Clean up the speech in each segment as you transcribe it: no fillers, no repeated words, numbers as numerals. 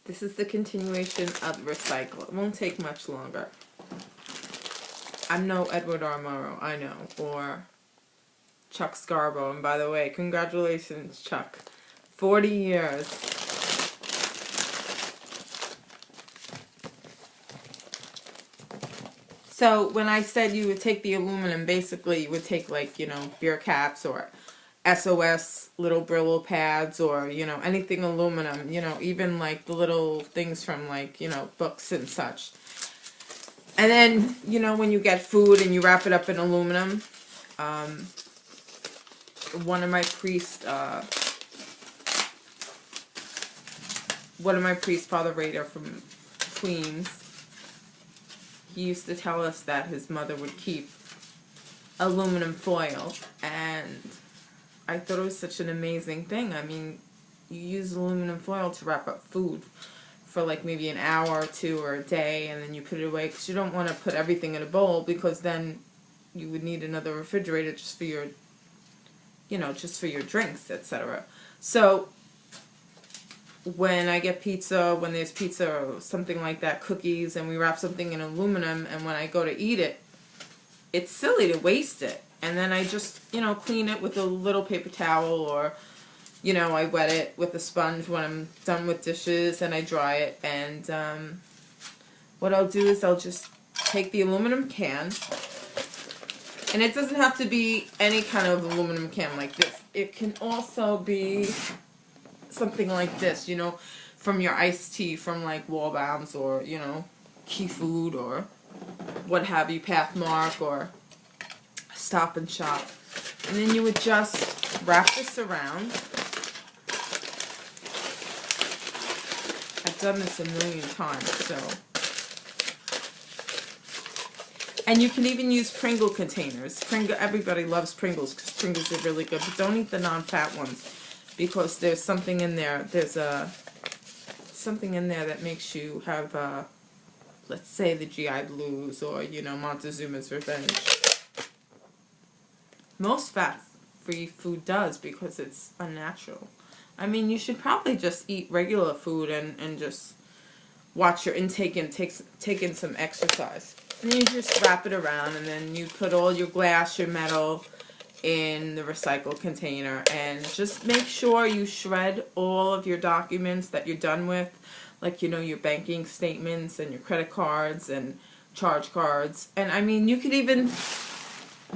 This is the continuation of Recycle. It won't take much longer. I'm no Edward R. Murrow, I know, or Chuck Scarborough. And by the way, congratulations, Chuck. 40 years. So when I said you would take the aluminum, basically you would take, like, you know, beer caps or SOS little Brillo pads, or, you know, anything aluminum, you know, even like the little things from, like, you know, books and such. And then, you know, when you get food and you wrap it up in aluminum, one of my priests, Father Rader from Queens, he used to tell us that his mother would keep aluminum foil, and I thought it was such an amazing thing. I mean, you use aluminum foil to wrap up food for like maybe an hour or two or a day, and then you put it away, because you don't want to put everything in a bowl, because then you would need another refrigerator just for your, you know, just for your drinks, etc. So when I get pizza, when there's pizza or something like that, cookies, and we wrap something in aluminum, and when I go to eat it, it's silly to waste it. And then I just, you know, clean it with a little paper towel, or, you know, I wet it with a sponge when I'm done with dishes, and I dry it. And what I'll do is I'll just take the aluminum can, and it doesn't have to be any kind of aluminum can like this. It can also be something like this, you know, from your iced tea from like Wallbounds, or, you know, Key Food, or what have you, Pathmark, or Stop and Shop. And then you would just wrap this around. I've done this a million times, so. And you can even use Pringle containers. Everybody loves Pringles, because Pringles are really good, but don't eat the non-fat ones, because there's something in there. There's something in there that makes you have, let's say, the GI Blues, or, you know, Montezuma's Revenge. Most fat-free food does, because it's unnatural. I mean, you should probably just eat regular food and just watch your intake and take in some exercise. And then you just wrap it around, and then you put all your glass, your metal, in the recycle container, and just make sure you shred all of your documents that you're done with, like, you know, your banking statements and your credit cards and charge cards. And I mean, you can even,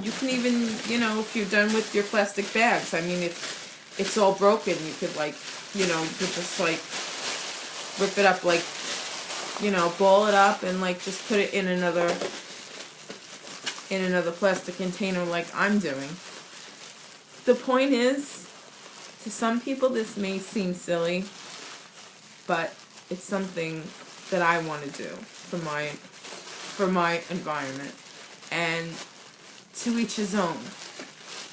you know, if you're done with your plastic bags, I mean, if it's all broken, you could, like, you know, you could just, like, rip it up, like, you know, ball it up, and, like, just put it in another plastic container, like I'm doing. The point is, to some people this may seem silly, but it's something that I want to do for my environment, and to each his own.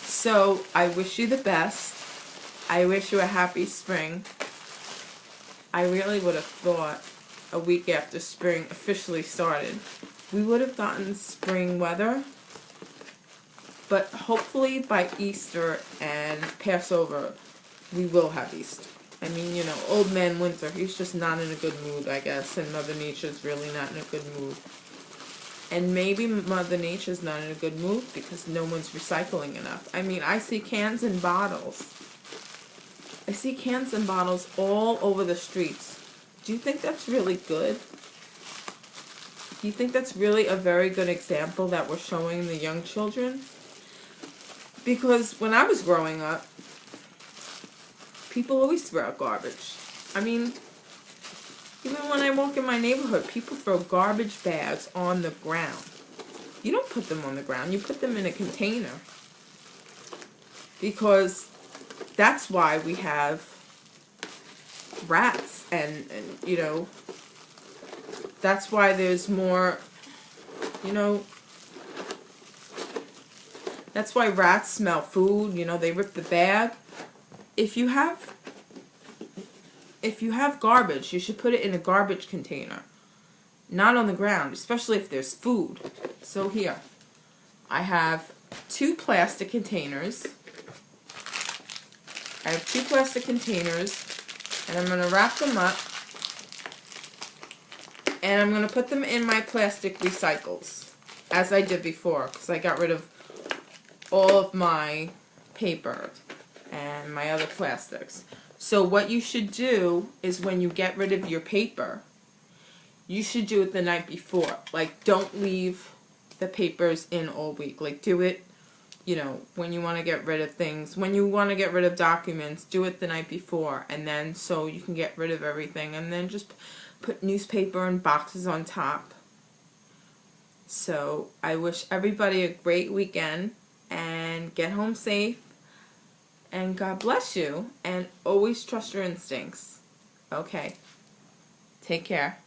So I wish you the best. I wish you a happy spring. I really would have thought a week after spring officially started, we would have gotten spring weather. But hopefully by Easter and Passover, we will have Easter. I mean, you know, old man Winter, he's just not in a good mood, I guess, and Mother Nature's really not in a good mood. And maybe Mother Nature's not in a good mood because no one's recycling enough. I mean, I see cans and bottles. I see cans and bottles all over the streets. Do you think that's really good? Do you think that's really a very good example that we're showing the young children? Because when I was growing up, people always throw out garbage. I mean, even when I walk in my neighborhood, people throw garbage bags on the ground. You don't put them on the ground, you put them in a container. Because that's why we have rats, and you know, that's why there's more, you know, that's why rats smell food, you know, they rip the bag. If you have garbage, you should put it in a garbage container, not on the ground, especially if there's food. So here, I have 2 plastic containers. I have 2 plastic containers, and I'm going to wrap them up And I'm going to put them in my plastic recycles, as I did before, because I got rid of all of my paper and my other plastics. So what you should do is when you get rid of your paper, you should do it the night before. Like, don't leave the papers in all week. Like, do it, you know, when you want to get rid of things. When you want to get rid of documents, do it the night before. And then so you can get rid of everything. And then just put newspaper and boxes on top. So I wish everybody a great weekend. And get home safe. And God bless you. And always trust your instincts. Okay. Take care.